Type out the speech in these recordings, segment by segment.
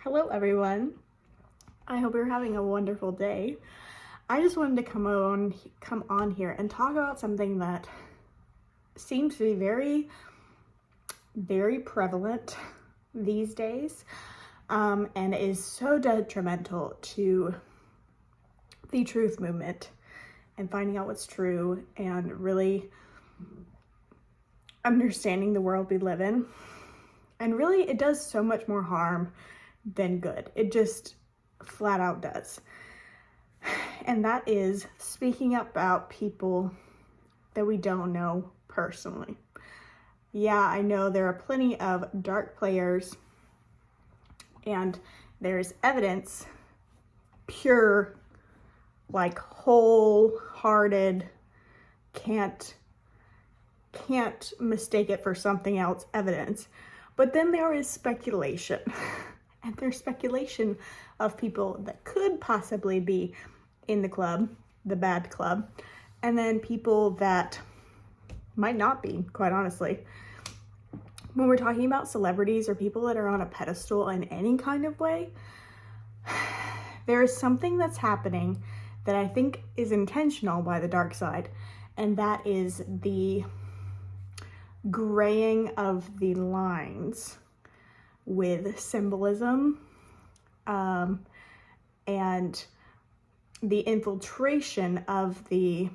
Hello everyone. I hope you're having a wonderful day. I just wanted to come on here and talk about something that seems to be very prevalent these days, and is so detrimental to the truth movement and finding out what's true and really understanding the world we live in. And really, it does so much more harm than good. It just flat out does. And that is speaking up about people that we don't know personally. Yeah, I know there are plenty of dark players, and there's evidence, pure, like wholehearted, can't mistake it for something else evidence. But then there is speculation. And there's speculation of people that could possibly be in the club, the bad club, and then people that might not be, quite honestly. When we're talking about celebrities or people that are on a pedestal in any kind of way, there is something that's happening that I think is intentional by the dark side, and that is the graying of the lines with symbolism, and the infiltration of the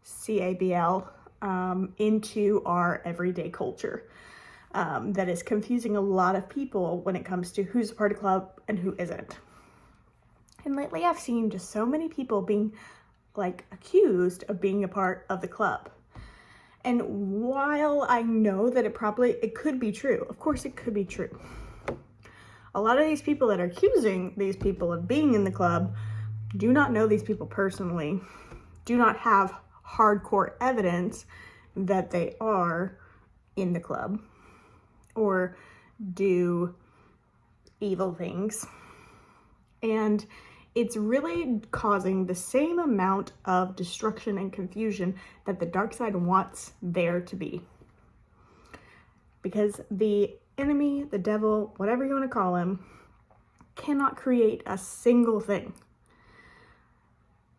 CABL into our everyday culture, that is confusing a lot of people when it comes to who's a part of the club and who isn't. And lately I've seen just so many people being like accused of being a part of the club. And while I know that it could be true, of course it could be true, a lot of these people that are accusing these people of being in the club do not know these people personally, do not have hardcore evidence that they are in the club or do evil things. And it's really causing the same amount of destruction and confusion that the dark side wants there to be. Because the enemy, the devil, whatever you want to call him, cannot create a single thing.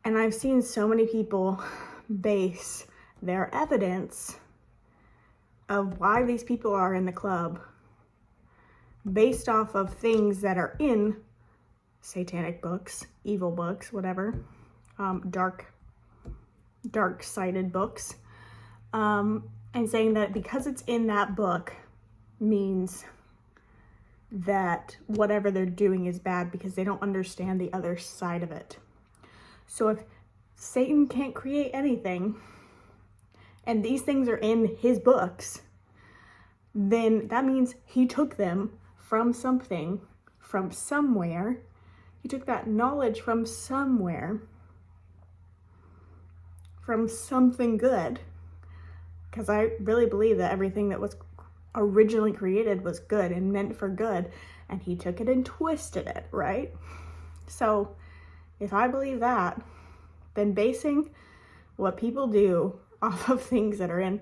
And I've seen so many people base their evidence of why these people are in the club based off of things that are in satanic books, evil books, whatever, dark-sided books, and saying that because it's in that book means that whatever they're doing is bad because they don't understand the other side of it. So if Satan can't create anything, and these things are in his books, then that means he took them from something, from somewhere. He took that knowledge from somewhere, from something good, because I really believe that everything that was originally created was good and meant for good, and he took it and twisted it, right? So if I believe that, then basing what people do off of things that are in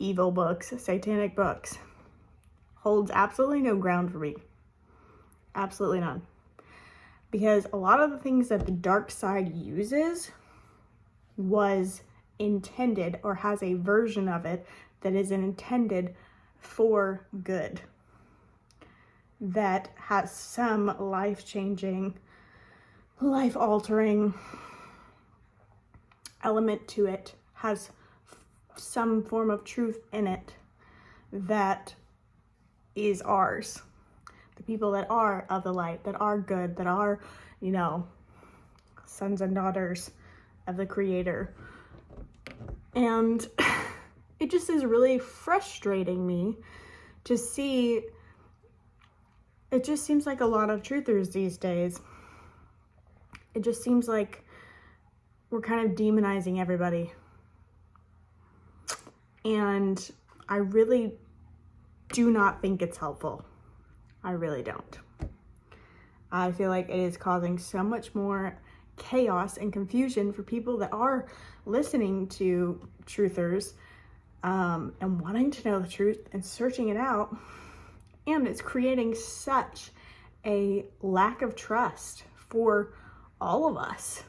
evil books, satanic books, holds absolutely no ground for me. Absolutely none. Because a lot of the things that the dark side uses was intended, or has a version of it that is intended for good, that has some life-changing, life-altering element to it, has some form of truth in it that is ours. The people that are of the light, that are good, that are, sons and daughters of the Creator. And it just is really frustrating me to see. It just seems like a lot of truthers these days. It just seems like we're kind of demonizing everybody. And I really do not think it's helpful. I really don't. I feel like it is causing so much more chaos and confusion for people that are listening to truthers, and wanting to know the truth and searching it out, And it's creating such a lack of trust for all of us.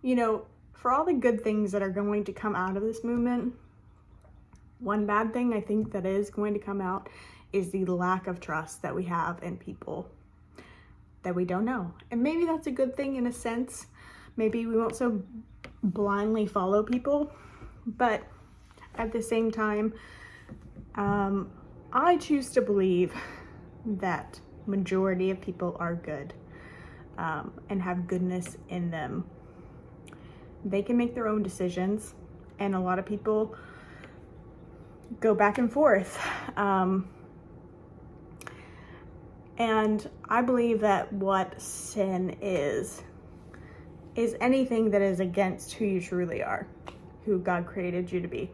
You know, for all the good things that are going to come out of this movement, one bad thing I think that is going to come out is the lack of trust that we have in people that we don't know. And maybe that's a good thing in a sense. Maybe we won't so blindly follow people, but at the same time, I choose to believe that majority of people are good, and have goodness in them. They can make their own decisions, and a lot of people go back and forth. And I believe that what sin is anything that is against who you truly are, who God created you to be.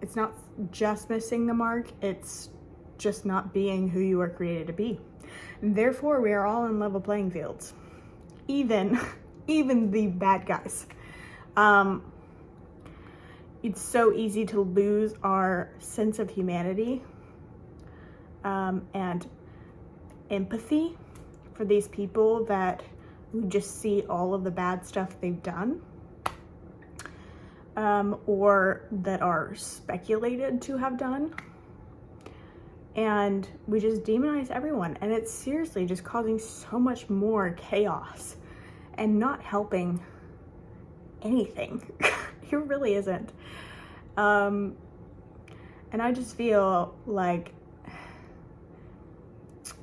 It's not just missing the mark, it's just not being who you are created to be. Therefore, we are all in level playing fields, even the bad guys. It's so easy to lose our sense of humanity, and empathy for these people that we just see all of the bad stuff they've done, or that are speculated to have done. And we just demonize everyone, and it's seriously just causing so much more chaos and not helping anything. It really isn't. And I just feel like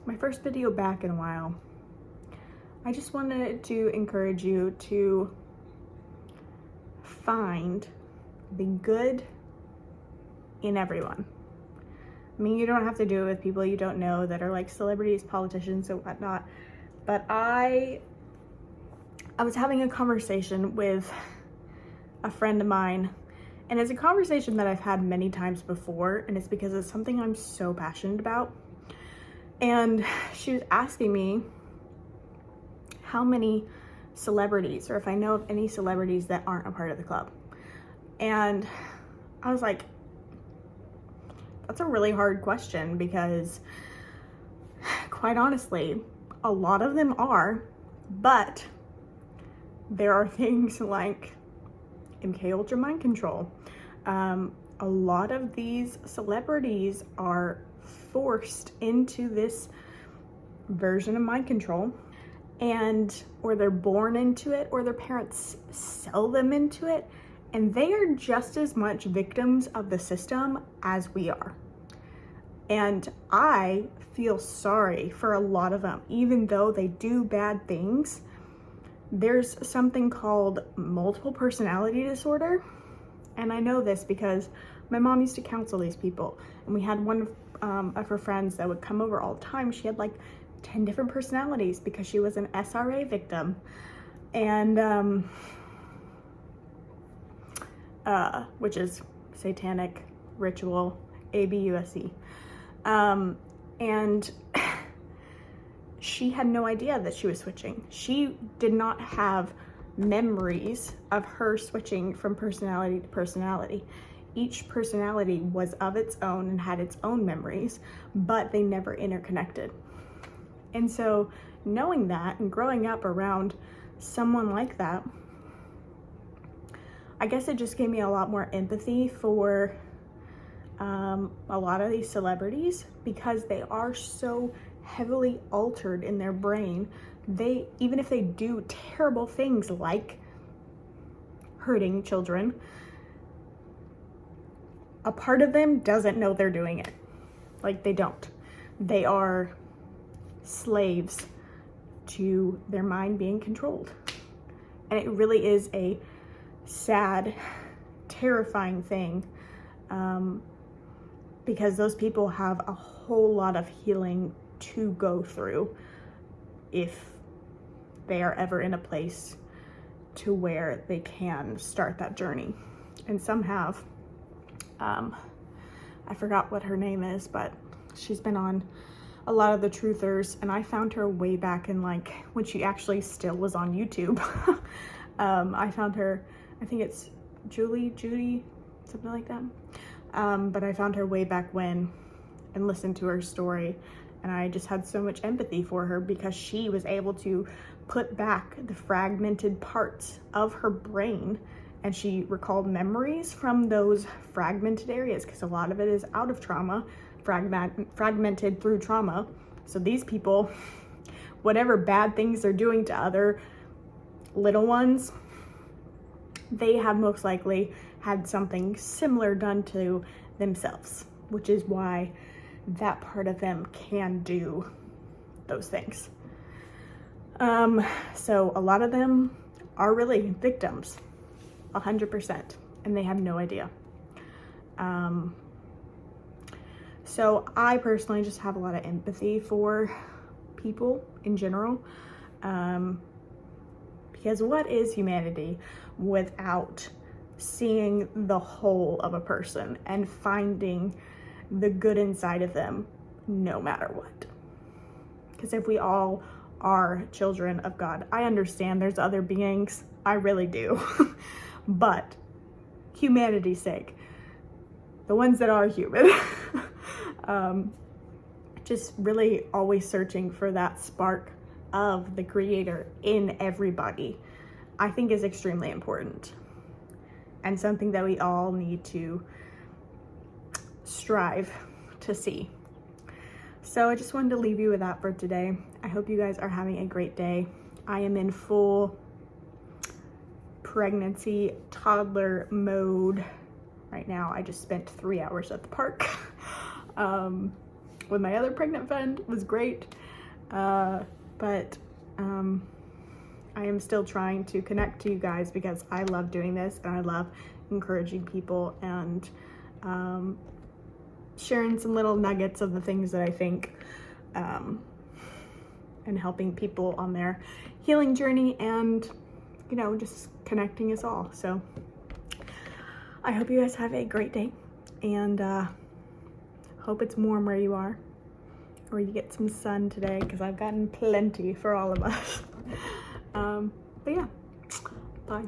my first video back in a while, I just wanted to encourage you to find the good in everyone. I mean, you don't have to do it with people you don't know that are like celebrities, politicians, and whatnot. But I was having a conversation with a friend of mine, and it's a conversation that I've had many times before, and it's because it's something I'm so passionate about. And she was asking me how many celebrities, or if I know of any celebrities that aren't a part of the club. And I was like, that's a really hard question, because quite honestly, a lot of them are, but there are things like MK Ultra mind control. A lot of these celebrities are forced into this version of mind control, and or they're born into it, or their parents sell them into it, and they are just as much victims of the system as we are. And I feel sorry for a lot of them, even though they do bad things. There's something called multiple personality disorder, and I know this because my mom used to counsel these people, and we had one of her friends that would come over all the time. She had like 10 different personalities because she was an SRA victim, and which is Satanic Ritual, ABUSE. And she had no idea that she was switching. She did not have memories of her switching from personality to personality. Each personality was of its own and had its own memories, but they never interconnected. And so knowing that and growing up around someone like that, I guess it just gave me a lot more empathy for a lot of these celebrities, because they are so heavily altered in their brain. They, even if they do terrible things like hurting children, a part of them doesn't know they're doing it. Like, they don't. They are slaves to their mind being controlled. And it really is a sad, terrifying thing, because those people have a whole lot of healing to go through if they are ever in a place to where they can start that journey. And some have. I forgot what her name is, but she's been on a lot of the Truthers, and I found her way back in like when she actually still was on YouTube. I found her, I think it's Judy, something like that. But I found her way back when and listened to her story, and I just had so much empathy for her because she was able to put back the fragmented parts of her brain, and she recalled memories from those fragmented areas, because a lot of it is out of trauma, fragmented through trauma. So these people, whatever bad things they're doing to other little ones, they have most likely had something similar done to themselves, which is why that part of them can do those things. So a lot of them are really victims, 100%, and they have no idea. So I personally just have a lot of empathy for people in general, because what is humanity without seeing the whole of a person and finding the good inside of them no matter what? Because if we all are children of God, I understand there's other beings, I really do, but humanity's sake, the ones that are human, just really always searching for that spark of the Creator in everybody, I think is extremely important, and something that we all need to strive to see. So I just wanted to leave you with that for today. I hope you guys are having a great day. I am in full pregnancy toddler mode right now. I just spent 3 hours at the park with my other pregnant friend. It was great, but I am still trying to connect to you guys because I love doing this, and I love encouraging people and sharing some little nuggets of the things that I think, and helping people on their healing journey, and just connecting us all. So I hope you guys have a great day, and hope it's warm where you are, or you get some sun today, because I've gotten plenty for all of us. But yeah, bye.